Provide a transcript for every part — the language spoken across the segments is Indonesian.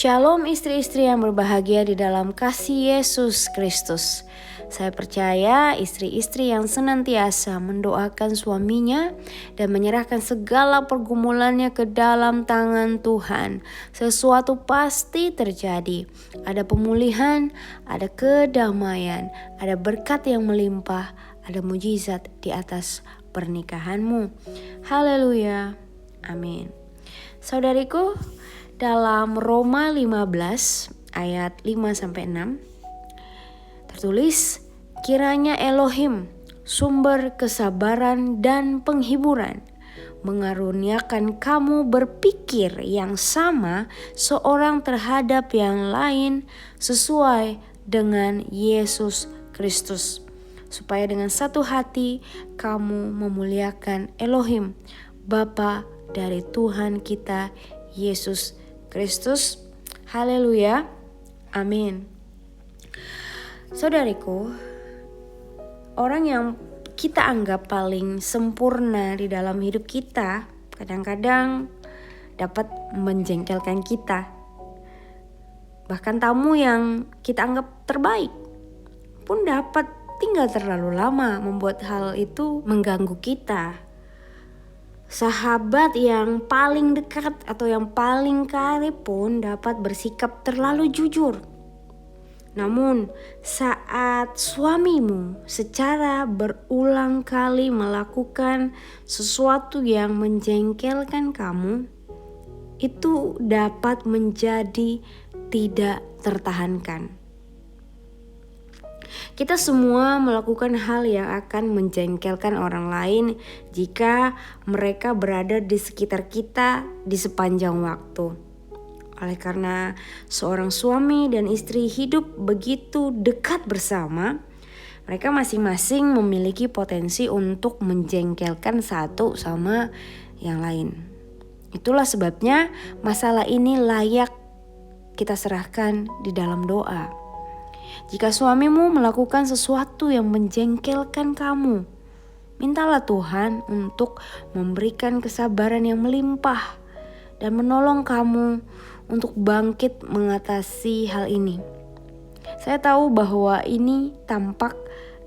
Shalom istri-istri yang berbahagia di dalam kasih Yesus Kristus. Saya percaya istri-istri yang senantiasa mendoakan suaminya dan menyerahkan segala pergumulannya ke dalam tangan Tuhan. Sesuatu pasti terjadi. Ada pemulihan, ada kedamaian, ada berkat yang melimpah, ada mujizat di atas pernikahanmu. Haleluya. Amin. Saudariku, dalam Roma 15 ayat 5-6 tertulis, kiranya Elohim, sumber kesabaran dan penghiburan, mengaruniakan kamu berpikir yang sama seorang terhadap yang lain sesuai dengan Yesus Kristus, supaya dengan satu hati kamu memuliakan Elohim, Bapa dari Tuhan kita Yesus Kristus. Haleluya. Amin. Saudariku, orang yang kita anggap paling sempurna di dalam hidup kita kadang-kadang dapat menjengkelkan kita. Bahkan tamu yang kita anggap terbaik pun dapat tinggal terlalu lama, membuat hal itu mengganggu kita. Sahabat yang paling dekat atau yang paling karib pun dapat bersikap terlalu jujur. Namun saat suamimu secara berulang kali melakukan sesuatu yang menjengkelkan kamu, itu dapat menjadi tidak tertahankan. Kita semua melakukan hal yang akan menjengkelkan orang lain jika mereka berada di sekitar kita di sepanjang waktu. Oleh karena seorang suami dan istri hidup begitu dekat bersama, mereka masing-masing memiliki potensi untuk menjengkelkan satu sama yang lain. Itulah sebabnya masalah ini layak kita serahkan di dalam doa. Jika suamimu melakukan sesuatu yang menjengkelkan kamu, mintalah Tuhan untuk memberikan kesabaran yang melimpah dan menolong kamu untuk bangkit mengatasi hal ini. Saya tahu bahwa ini tampak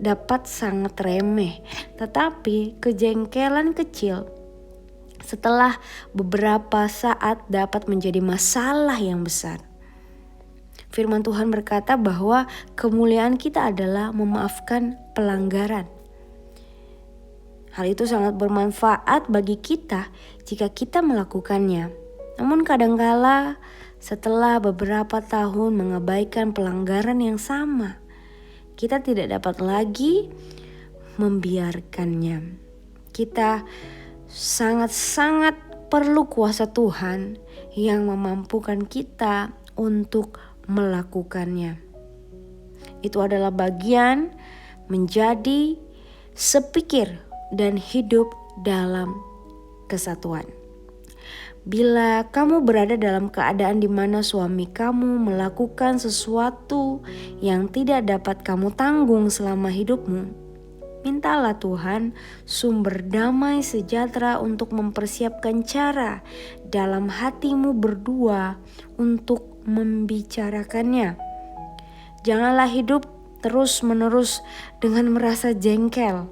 dapat sangat remeh, tetapi kejengkelan kecil setelah beberapa saat dapat menjadi masalah yang besar. Firman Tuhan berkata bahwa kemuliaan kita adalah memaafkan pelanggaran. Hal itu sangat bermanfaat bagi kita jika kita melakukannya. Namun kadangkala setelah beberapa tahun mengabaikan pelanggaran yang sama, kita tidak dapat lagi membiarkannya. Kita sangat-sangat perlu kuasa Tuhan yang memampukan kita untuk melakukannya. Itu adalah bagian menjadi sepikir dan hidup dalam kesatuan. Bila kamu berada dalam keadaan di mana suami kamu melakukan sesuatu yang tidak dapat kamu tanggung selama hidupmu, mintalah Tuhan sumber damai sejahtera untuk mempersiapkan cara dalam hatimu berdua untuk membicarakannya. Janganlah hidup terus-menerus dengan merasa jengkel.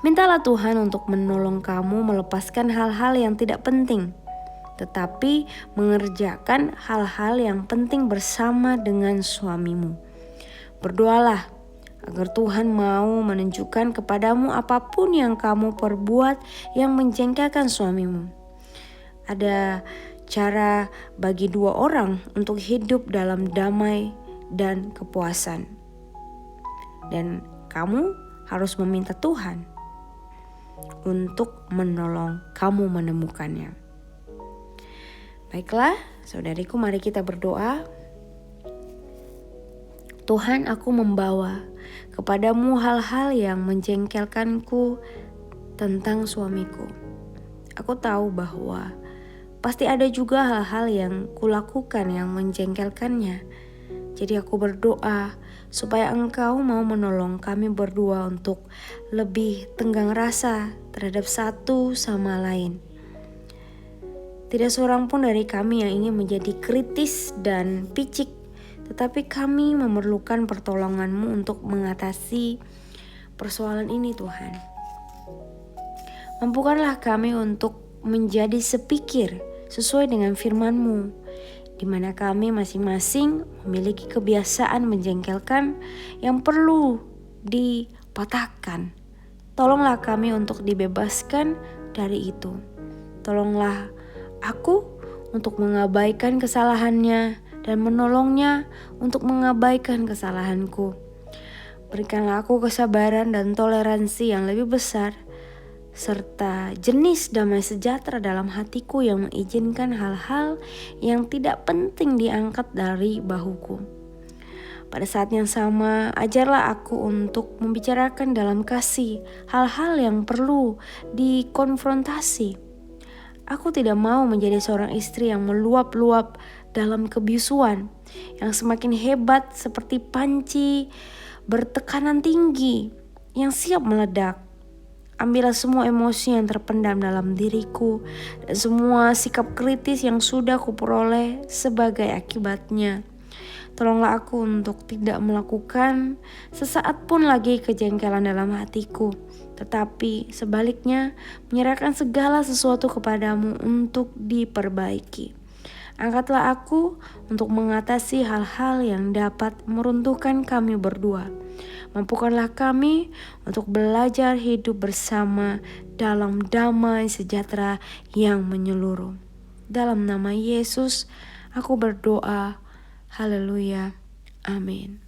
Mintalah Tuhan untuk menolong kamu melepaskan hal-hal yang tidak penting, tetapi mengerjakan hal-hal yang penting bersama dengan suamimu. Berdoalah agar Tuhan mau menunjukkan kepadamu apapun yang kamu perbuat yang menjengkelkan suamimu. Ada cara bagi dua orang untuk hidup dalam damai dan kepuasan. Dan kamu harus meminta Tuhan untuk menolong kamu menemukannya. Baiklah, saudariku, mari kita berdoa. Tuhan, aku membawa kepadamu hal-hal yang menjengkelkanku tentang suamiku. Aku tahu bahwa pasti ada juga hal-hal yang kulakukan yang menjengkelkannya. Jadi aku berdoa supaya Engkau mau menolong kami berdua untuk lebih tenggang rasa terhadap satu sama lain. Tidak seorang pun dari kami yang ingin menjadi kritis dan picik, tetapi kami memerlukan pertolongan-Mu untuk mengatasi persoalan ini Tuhan. Mampukanlah kami untuk menjadi sepikir sesuai dengan firman-Mu, di mana kami masing-masing memiliki kebiasaan menjengkelkan yang perlu dipatahkan. Tolonglah kami untuk dibebaskan dari itu. Tolonglah aku untuk mengabaikan kesalahannya dan menolongnya untuk mengabaikan kesalahanku. Berikanlah aku kesabaran dan toleransi yang lebih besar, serta jenis damai sejahtera dalam hatiku yang mengizinkan hal-hal yang tidak penting diangkat dari bahuku. Pada saat yang sama, ajarlah aku untuk membicarakan dalam kasih hal-hal yang perlu dikonfrontasi. Aku tidak mau menjadi seorang istri yang meluap-luap dalam kebiusuan, yang semakin hebat seperti panci bertekanan tinggi yang siap meledak. Ambillah semua emosi yang terpendam dalam diriku dan semua sikap kritis yang sudah kuperoleh sebagai akibatnya. Tolonglah aku untuk tidak melakukan sesaat pun lagi kejengkelan dalam hatiku, tetapi sebaliknya menyerahkan segala sesuatu kepadamu untuk diperbaiki. Angkatlah aku untuk mengatasi hal-hal yang dapat meruntuhkan kami berdua. Mampukanlah kami untuk belajar hidup bersama dalam damai sejahtera yang menyeluruh. Dalam nama Yesus, aku berdoa. Haleluya. Amin.